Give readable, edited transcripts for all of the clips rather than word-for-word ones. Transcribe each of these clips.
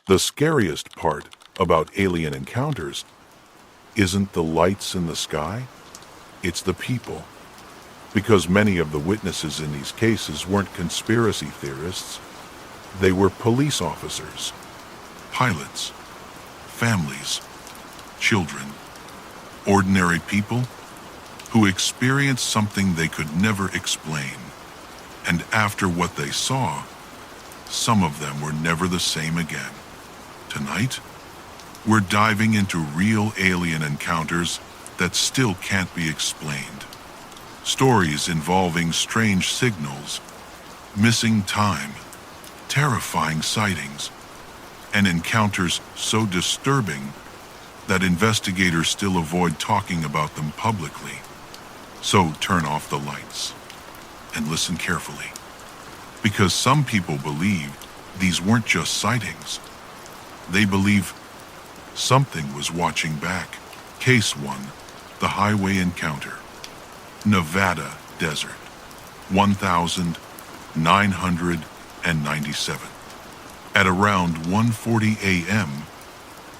The scariest part about alien encounters isn't the lights in the sky, it's the people. Because many of the witnesses in these cases weren't conspiracy theorists, they were police officers, pilots, families, children, ordinary people who experienced something they could never explain. And after what they saw, some of them were never the same again. Tonight, we're diving into real alien encounters that still can't be explained. Stories involving strange signals, missing time, terrifying sightings, and encounters so disturbing that investigators still avoid talking about them publicly. So turn off the lights and listen carefully, because some people believe these weren't just sightings. They believe something was watching back. Case 1, the highway encounter. Nevada desert, 1997. At around 1:40 a.m.,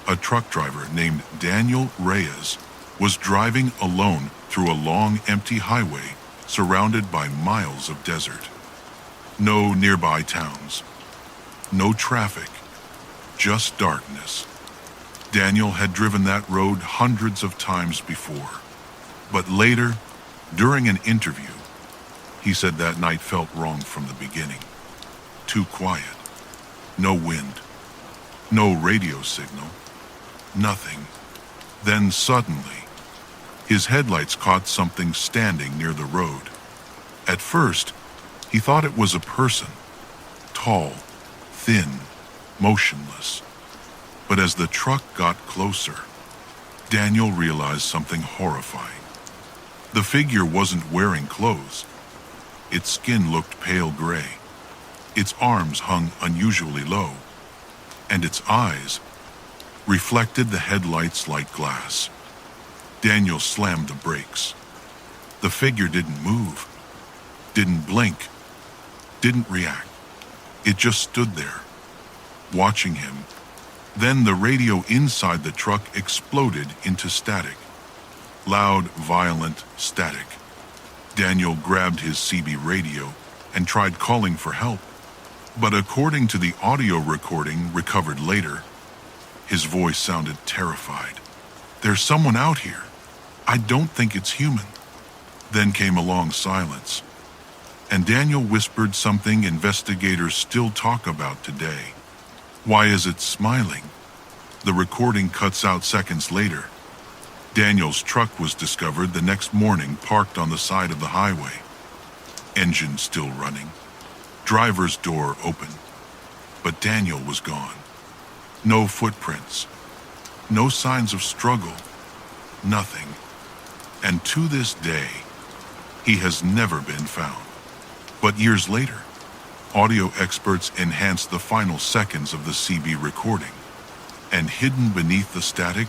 a truck driver named Daniel Reyes was driving alone through a long, empty highway surrounded by miles of desert. No nearby towns, no traffic, just darkness. Daniel had driven that road hundreds of times before, but later, during an interview, he said that night felt wrong from the beginning. Too quiet, no wind, no radio signal, nothing. Then suddenly, his headlights caught something standing near the road. At first, he thought it was a person, tall, thin, motionless. But as the truck got closer, Daniel realized something horrifying. The figure wasn't wearing clothes. Its skin looked pale gray. Its arms hung unusually low, and its eyes reflected the headlights like glass. Daniel slammed the brakes. The figure didn't move, didn't blink, didn't react. It just stood there, watching him. Then the radio inside the truck exploded into static. Loud, violent static. Daniel grabbed his CB radio and tried calling for help. But according to the audio recording recovered later, his voice sounded terrified. "There's someone out here. I don't think it's human." Then came a long silence, and Daniel whispered something investigators still talk about today. "Why is it smiling?" The recording cuts out seconds later. Daniel's truck was discovered the next morning parked on the side of the highway. Engine still running. Driver's door open. But Daniel was gone. No footprints. No signs of struggle. Nothing. And to this day, he has never been found. But years later, audio experts enhanced the final seconds of the CB recording. And hidden beneath the static,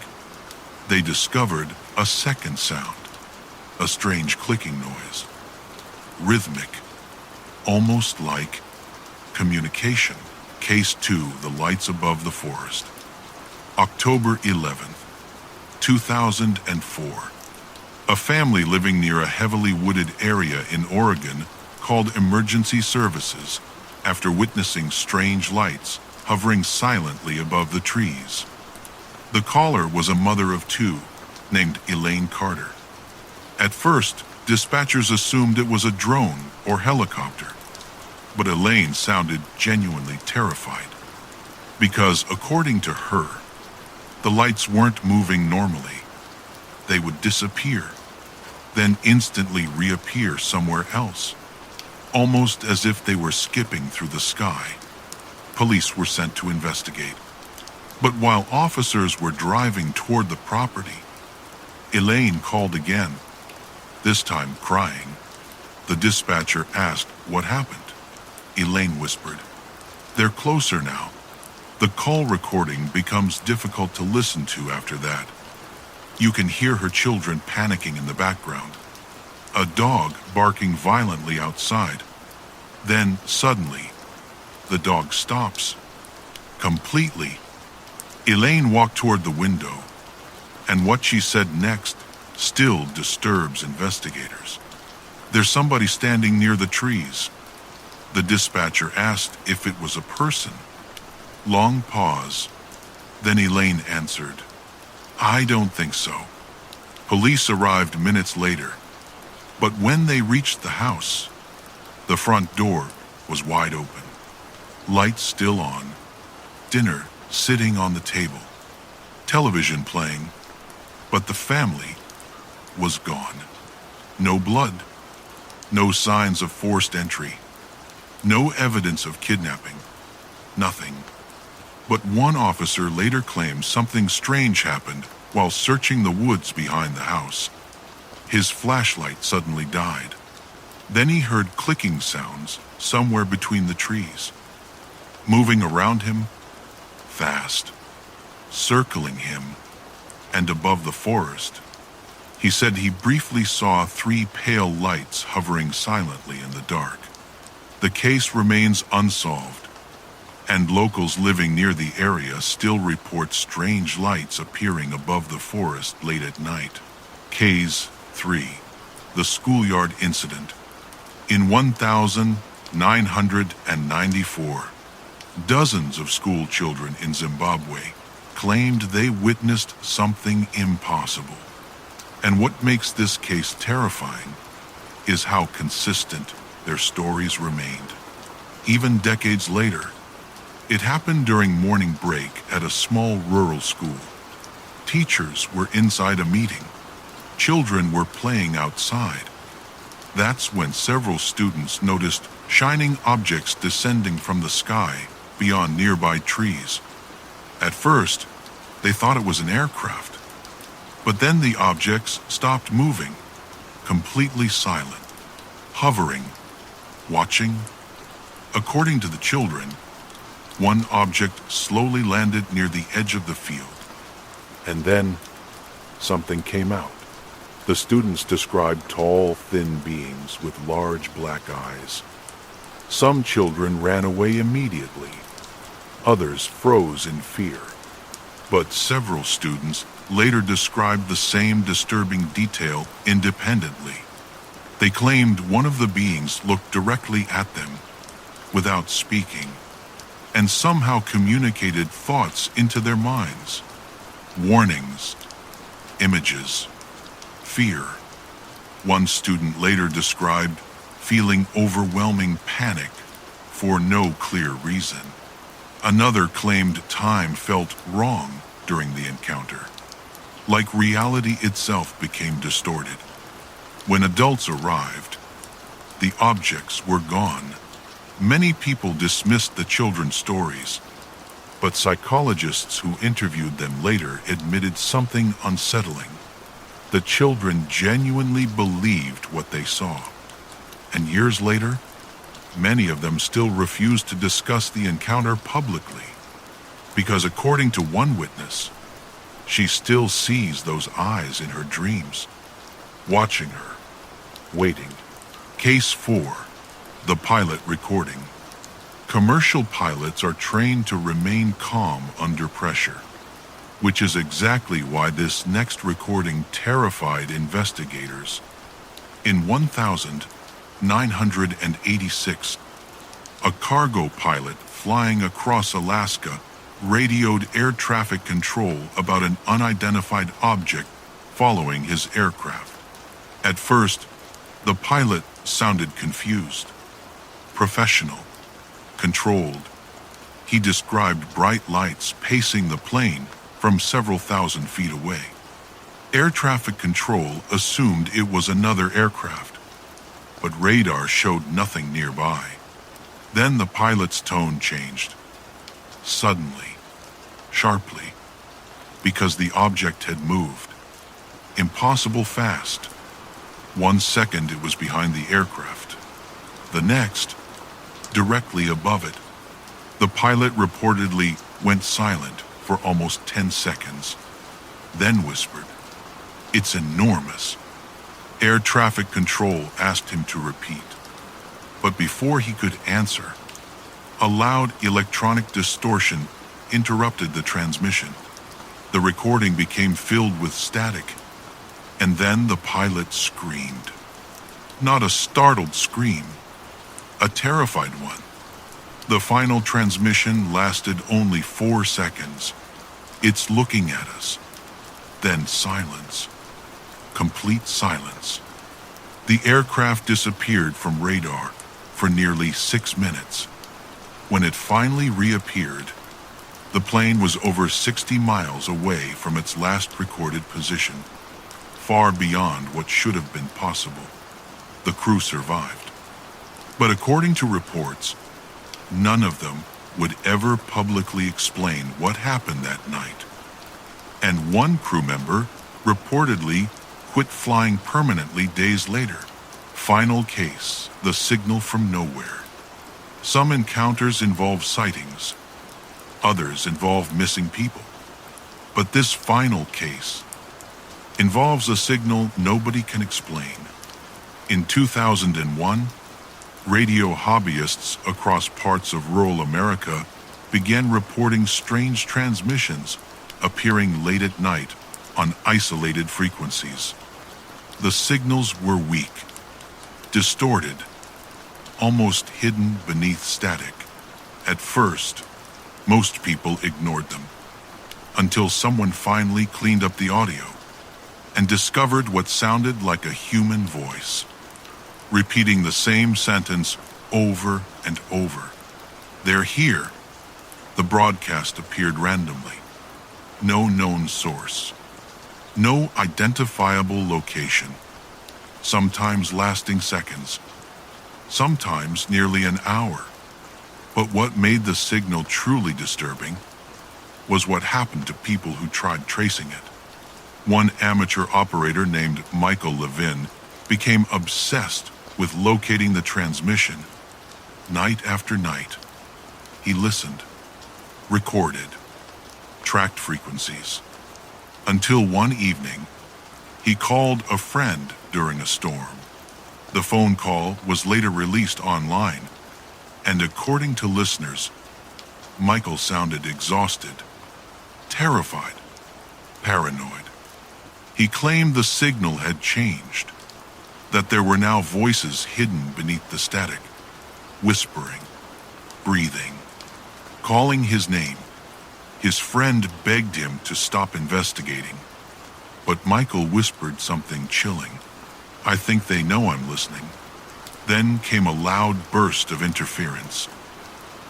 they discovered a second sound, a strange clicking noise, rhythmic, almost like communication. Case 2, the lights above the forest. October 11th, 2004. A family living near a heavily wooded area in Oregon called emergency services after witnessing strange lights hovering silently above the trees. The caller was a mother of 2, named Elaine Carter. At first, dispatchers assumed it was a drone or helicopter, but Elaine sounded genuinely terrified, because according to her, the lights weren't moving normally. They would disappear, then instantly reappear somewhere else, almost as if they were skipping through the sky. Police were sent to investigate. But while officers were driving toward the property, Elaine called again, this time crying. The dispatcher asked what happened. Elaine whispered, "They're closer now." The call recording becomes difficult to listen to after that. You can hear her children panicking in the background, a dog barking violently outside. Then, suddenly, the dog stops, completely Elaine walked toward the window, and what she said next still disturbs investigators. "There's somebody standing near the trees." The dispatcher asked if it was a person. Long pause. Then Elaine answered, "I don't think so." Police arrived minutes later, but when they reached the house, the front door was wide open. Lights still on, dinner sitting on the table, television playing, but the family was gone. No blood, no signs of forced entry, no evidence of kidnapping, nothing. But one officer later claimed something strange happened while searching the woods behind the house. His flashlight suddenly died. Then he heard clicking sounds somewhere between the trees, moving around him, fast, circling him, and above the forest. He said he briefly saw 3 pale lights hovering silently in the dark. The case remains unsolved, and locals living near the area still report strange lights appearing above the forest late at night. Case 3. The Schoolyard Incident. In 1994, dozens of school children in Zimbabwe claimed they witnessed something impossible. And what makes this case terrifying is how consistent their stories remained. Even decades later, it happened during morning break at a small rural school. Teachers were inside a meeting. Children were playing outside. That's when several students noticed shining objects descending from the sky beyond nearby trees. At first, they thought it was an aircraft. But then the objects stopped moving, completely silent, hovering, watching. According to the children, one object slowly landed near the edge of the field. And then something came out. The students described tall, thin beings with large black eyes. Some children ran away immediately. Others froze in fear. But several students later described the same disturbing detail independently. They claimed one of the beings looked directly at them, without speaking, and somehow communicated thoughts into their minds. Warnings, images, fear. One student later described feeling overwhelming panic for no clear reason. Another claimed time felt wrong during the encounter, like reality itself became distorted. When adults arrived, the objects were gone. Many people dismissed the children's stories, but psychologists who interviewed them later admitted something unsettling. The children genuinely believed what they saw, and years later, many of them still refused to discuss the encounter publicly, because according to one witness, she still sees those eyes in her dreams, watching her, waiting. Case 4. The pilot recording. Commercial pilots are trained to remain calm under pressure, which is exactly why this next recording terrified investigators. In 1986, a cargo pilot flying across Alaska radioed air traffic control about an unidentified object following his aircraft. At first, the pilot sounded confused, professional, controlled. He described bright lights pacing the plane from several thousand feet away. Air traffic control assumed it was another aircraft, but radar showed nothing nearby. Then the pilot's tone changed, suddenly, sharply, because the object had moved. Impossible fast. 1 second it was behind the aircraft. The next, directly above it. The pilot reportedly went silent for almost 10 seconds, then whispered, "It's enormous." Air traffic control asked him to repeat. But before he could answer, a loud electronic distortion interrupted the transmission. The recording became filled with static, and then the pilot screamed. Not a startled scream, a terrified one. The final transmission lasted only 4 seconds. It's looking at us. Then silence. Complete silence. The aircraft disappeared from radar for nearly 6 minutes. When it finally reappeared, the plane was over 60 miles away from its last recorded position, far beyond what should have been possible. The crew survived. But according to reports, none of them would ever publicly explain what happened that night. And one crew member reportedly quit flying permanently days later. Final case, the signal from nowhere. Some encounters involve sightings. Others involve missing people. But this final case involves a signal nobody can explain. In 2001, radio hobbyists across parts of rural America began reporting strange transmissions appearing late at night on isolated frequencies. The signals were weak, distorted, almost hidden beneath static. At first, most people ignored them, until someone finally cleaned up the audio and discovered what sounded like a human voice, repeating the same sentence over and over. "They're here." The broadcast appeared randomly. No known source. No identifiable location. Sometimes lasting seconds. Sometimes nearly an hour. But what made the signal truly disturbing was what happened to people who tried tracing it. One amateur operator named Michael Levin became obsessed with locating the transmission. Night after night, he listened, recorded, tracked frequencies, until one evening, he called a friend during a storm. The phone call was later released online, and according to listeners, Michael sounded exhausted, terrified, paranoid. He claimed the signal had changed, that there were now voices hidden beneath the static, whispering, breathing, calling his name. His friend begged him to stop investigating, but Michael whispered something chilling. "I think they know I'm listening." Then came a loud burst of interference,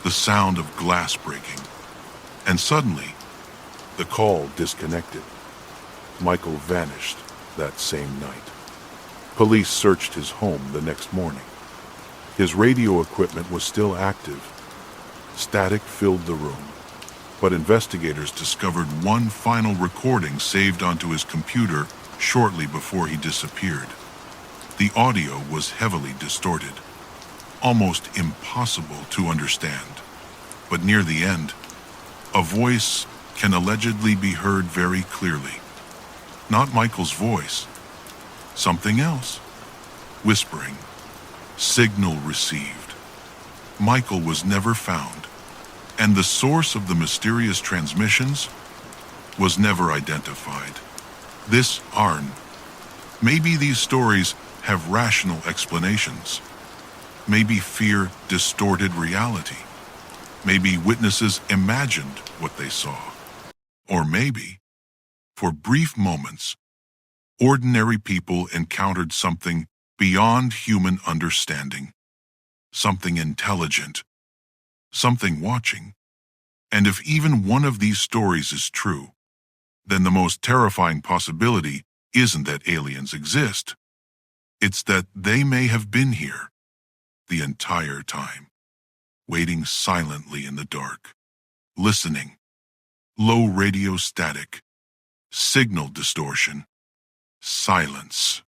the sound of glass breaking, and suddenly, the call disconnected. Michael vanished that same night. Police searched his home the next morning. His radio equipment was still active. Static filled the room, but investigators discovered one final recording saved onto his computer shortly before he disappeared. The audio was heavily distorted, almost impossible to understand. But near the end, a voice can allegedly be heard very clearly. Not Michael's voice, something else, whispering, "Signal received." Michael was never found, and the source of the mysterious transmissions was never identified. This Arn, maybe these stories have rational explanations. Maybe fear distorted reality. Maybe witnesses imagined what they saw. Or maybe, for brief moments, ordinary people encountered something beyond human understanding. Something intelligent. Something watching. And if even one of these stories is true, then the most terrifying possibility isn't that aliens exist. It's that they may have been here the entire time, waiting silently in the dark, listening. Low radio static, signal distortion, silence.